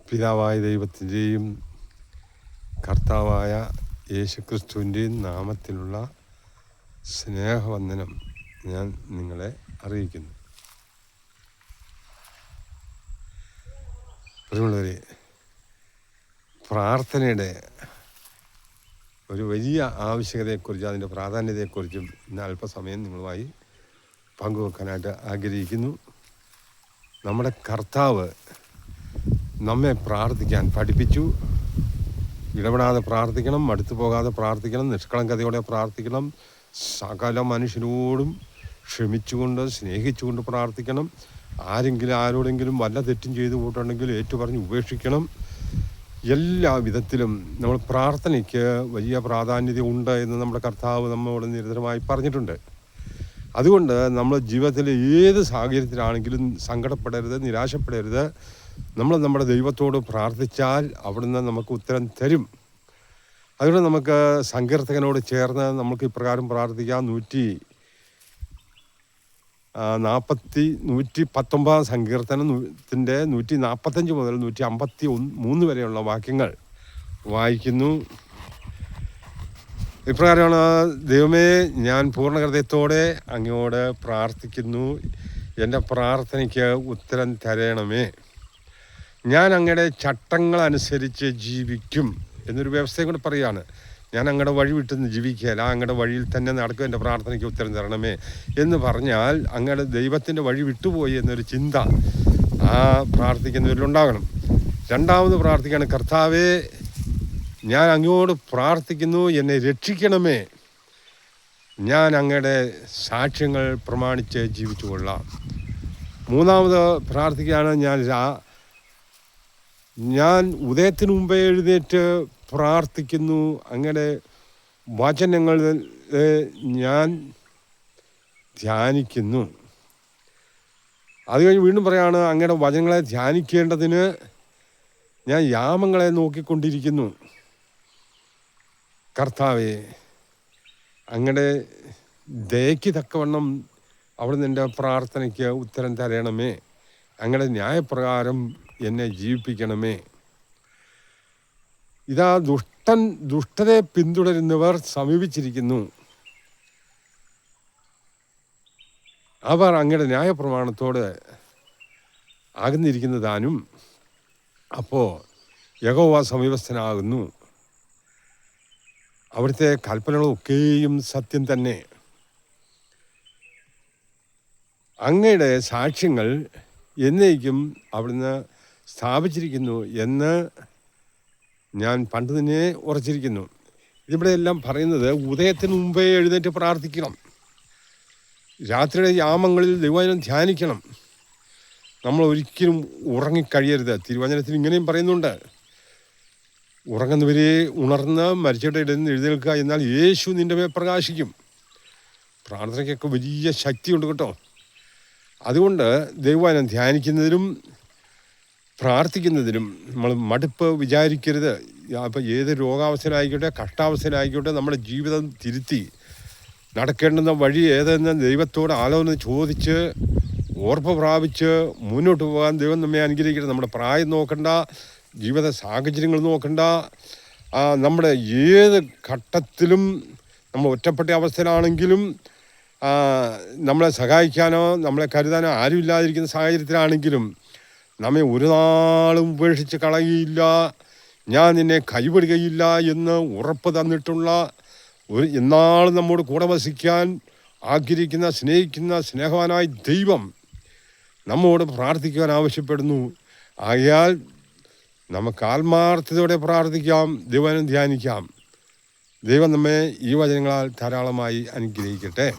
പിതാവായ ദൈവത്തിൻ്റെയും കർത്താവായ യേശുക്രിസ്തുവിൻ്റെയും നാമത്തിലുള്ള സ്നേഹവന്ദനം ഞാൻ നിങ്ങളെ അറിയിക്കുന്നു. പ്രിയമുള്ളവരെ, പ്രാർത്ഥനയുടെ ഒരു വലിയ ആവശ്യകതയെക്കുറിച്ചും അതിൻ്റെ പ്രാധാന്യതയെക്കുറിച്ചും ഇന്ന് അല്പസമയം നിങ്ങളുമായി പങ്കുവെക്കാനായിട്ട് ആഗ്രഹിക്കുന്നു. നമ്മുടെ കർത്താവ് നമ്മെ പ്രാർത്ഥിക്കാൻ പഠിപ്പിച്ചു. ഇടപെടാതെ പ്രാർത്ഥിക്കണം, മടുത്തു പോകാതെ പ്രാർത്ഥിക്കണം, നിഷ്കളങ്കതയോടെ പ്രാർത്ഥിക്കണം, സകല മനുഷ്യരോടും ക്ഷമിച്ചുകൊണ്ട് സ്നേഹിച്ചുകൊണ്ട് പ്രാർത്ഥിക്കണം. ആരോടെങ്കിലും വല്ല തെറ്റും ചെയ്തു പോയിട്ടുണ്ടെങ്കിൽ ഏറ്റുപറഞ്ഞ് ഉപേക്ഷിക്കണം. എല്ലാ വിധത്തിലും നമ്മൾ പ്രാർത്ഥനയ്ക്ക് വലിയ പ്രാധാന്യത ഉണ്ട് എന്ന് നമ്മുടെ കർത്താവ് നമ്മോട് നിരന്തരമായി പറഞ്ഞിട്ടുണ്ട്. അതുകൊണ്ട് നമ്മൾ ജീവിതത്തിലെ ഏത് സാഹചര്യത്തിലാണെങ്കിലും സങ്കടപ്പെടരുത്, നിരാശപ്പെടരുത്. നമ്മൾ നമ്മുടെ ദൈവത്തോട് പ്രാർത്ഥിച്ചാൽ അവിടുന്ന് നമുക്ക് ഉത്തരം തരും. അതുകൊണ്ട് നമുക്ക് സങ്കീർത്തകനോട് ചേർന്ന് നമുക്ക് ഇപ്രകാരം പ്രാർത്ഥിക്കാം. 119 സങ്കീർത്തനത്തിൻ്റെ 145 മുതൽ 153 വരെയുള്ള വാക്യങ്ങൾ വായിക്കുന്നു. ഇപ്രകാരമാണ്: ദൈവമേ, ഞാൻ പൂർണ്ണ ഹൃദയത്തോടെ അങ്ങയോട് പ്രാർത്ഥിക്കുന്നു. എൻ്റെ പ്രാർത്ഥനയ്ക്ക് ഉത്തരം തരണമേ. ഞാൻ അങ്ങയുടെ ചട്ടങ്ങളനുസരിച്ച് ജീവിക്കും എന്നൊരു വ്യവസ്ഥയും കൂടെ പറയുകയാണ്. ഞാൻ അങ്ങയുടെ വഴി വിട്ട് ജീവിക്കുകയല്ല, അങ്ങയുടെ വഴിയിൽ തന്നെ നടക്കും. എൻ്റെ പ്രാർത്ഥനയ്ക്ക് ഉത്തരം തരണമേ എന്ന് പറഞ്ഞാൽ അങ്ങയുടെ ദൈവത്തിൻ്റെ വഴി വിട്ടുപോയി എന്നൊരു ചിന്ത ആ പ്രാർത്ഥിക്കുന്നവരിലുണ്ടാകണം. രണ്ടാമത് പ്രാർത്ഥിക്കുകയാണ്: കർത്താവേ, ഞാൻ അങ്ങയോട് പ്രാർത്ഥിക്കുന്നു, എന്നെ രക്ഷിക്കണമേ. ഞാൻ അങ്ങയുടെ സാക്ഷ്യങ്ങൾ പ്രമാണിച്ച് ജീവിച്ചു കൊള്ളാം. മൂന്നാമത് പ്രാർത്ഥിക്കുകയാണ്: ഞാൻ ഉദയത്തിന് മുമ്പേ എഴുന്നേറ്റ് പ്രാർത്ഥിക്കുന്നു, അങ്ങയുടെ വചനങ്ങൾ ഞാൻ ധ്യാനിക്കുന്നു. അത് കഴിഞ്ഞ് വീണ്ടും പറയാണ്: അങ്ങയുടെ വചനങ്ങളെ ധ്യാനിക്കേണ്ടതിന് ഞാൻ യാമങ്ങളെ നോക്കിക്കൊണ്ടിരിക്കുന്നു. കർത്താവേ, അങ്ങയുടെ ദയയ്ക്ക് തക്കവണ്ണം അവിടുന്ന് എൻ്റെ പ്രാർത്ഥനയ്ക്ക് ഉത്തരം തരണമേ. അങ്ങയുടെ ന്യായപ്രകാരം എന്നെ ജീവിപ്പിക്കണമേ. ഇതാ ദുഷ്ടതയെ പിന്തുടരുന്നവർ സമീപിച്ചിരിക്കുന്നു. അവർ അങ്ങയുടെ ന്യായപ്രമാണത്തോട് അകന്നിരിക്കുന്നതാനും അപ്പോൾ യഹോവ സമീപസ്ഥനാകുന്നു. അവിടുത്തെ കൽപ്പനകളൊക്കെയും സത്യം തന്നെ. അങ്ങയുടെ സാക്ഷ്യങ്ങൾ എന്നേക്കും അവിടുന്ന് സ്ഥാപിച്ചിരിക്കുന്നു എന്ന് ഞാൻ പണ്ട് തന്നെ ഉറച്ചിരിക്കുന്നു. ഇതിവിടെ എല്ലാം പറയുന്നത് ഉദയത്തിന് മുമ്പേ എഴുന്നേറ്റ് പ്രാർത്ഥിക്കണം. രാത്രിയുടെ യാമങ്ങളിൽ ദൈവവചനം ധ്യാനിക്കണം. നമ്മൾ ഒരിക്കലും ഉറങ്ങിക്കഴിയരുത്. തിരുവചനത്തിൽ ഇങ്ങനെയും പറയുന്നുണ്ട്: ഉറങ്ങുന്നവരെ ഉണർന്ന് മരിച്ചവരുടെ ഇടയിൽ നിന്ന് എഴുന്നേൽക്കുക, എന്നാൽ യേശു നിൻ്റെ മേൽ പ്രകാശിക്കും. പ്രാർത്ഥനയ്ക്കൊക്കെ വലിയ ശക്തിയുണ്ട് കേട്ടോ. അതുകൊണ്ട് ദൈവവചനം ധ്യാനിക്കുന്നതിലും പ്രാർത്ഥിക്കുന്നതിലും നമ്മൾ മടുപ്പ് വിചാരിക്കരുത്. അപ്പോൾ ഏത് രോഗാവസ്ഥയിലായിക്കോട്ടെ, കഷ്ടാവസ്ഥയിലായിക്കോട്ടെ, നമ്മുടെ ജീവിതം തിരുത്തി നടക്കേണ്ടുന്ന വഴി ഏതെന്ന് ദൈവത്തോട് ആലോചന ചോദിച്ച് ഓർപ്പ് പ്രാപിച്ച് മുന്നോട്ട് പോകാൻ ദൈവം നമ്മെ അനുഗ്രഹിക്കട്ടെ. നമ്മുടെ പ്രായം നോക്കണ്ട, ജീവിത സാഹചര്യങ്ങൾ നോക്കണ്ട. നമ്മുടെ ഏത് ഘട്ടത്തിലും നമ്മൾ ഒറ്റപ്പെട്ട അവസ്ഥയിലാണെങ്കിലും നമ്മളെ സഹായിക്കാനോ നമ്മളെ കരുതാനോ ആരുമില്ലാതിരിക്കുന്ന സാഹചര്യത്തിലാണെങ്കിലും നമ്മെ ഒരു നാളും ഉപേക്ഷിച്ച് കളയുകയില്ല, ഞാൻ നിന്നെ കൈവിടുകയില്ല എന്ന് ഉറപ്പ് തന്നിട്ടുള്ള എന്നാളും നമ്മോട് കൂടെ വസിക്കാൻ ആഗ്രഹിക്കുന്ന സ്നേഹിക്കുന്ന സ്നേഹവാനായ ദൈവം നമ്മോട് പ്രാർത്ഥിക്കുവാൻ ആവശ്യപ്പെടുന്നു. ആകയാൽ നമുക്ക് ആത്മാർത്ഥതയോടെ പ്രാർത്ഥിക്കാം, ദൈവം ധ്യാനിക്കാം. ദൈവം നമ്മെ ഈ വചനങ്ങളാൽ ധാരാളമായി അനുഗ്രഹിക്കട്ടെ.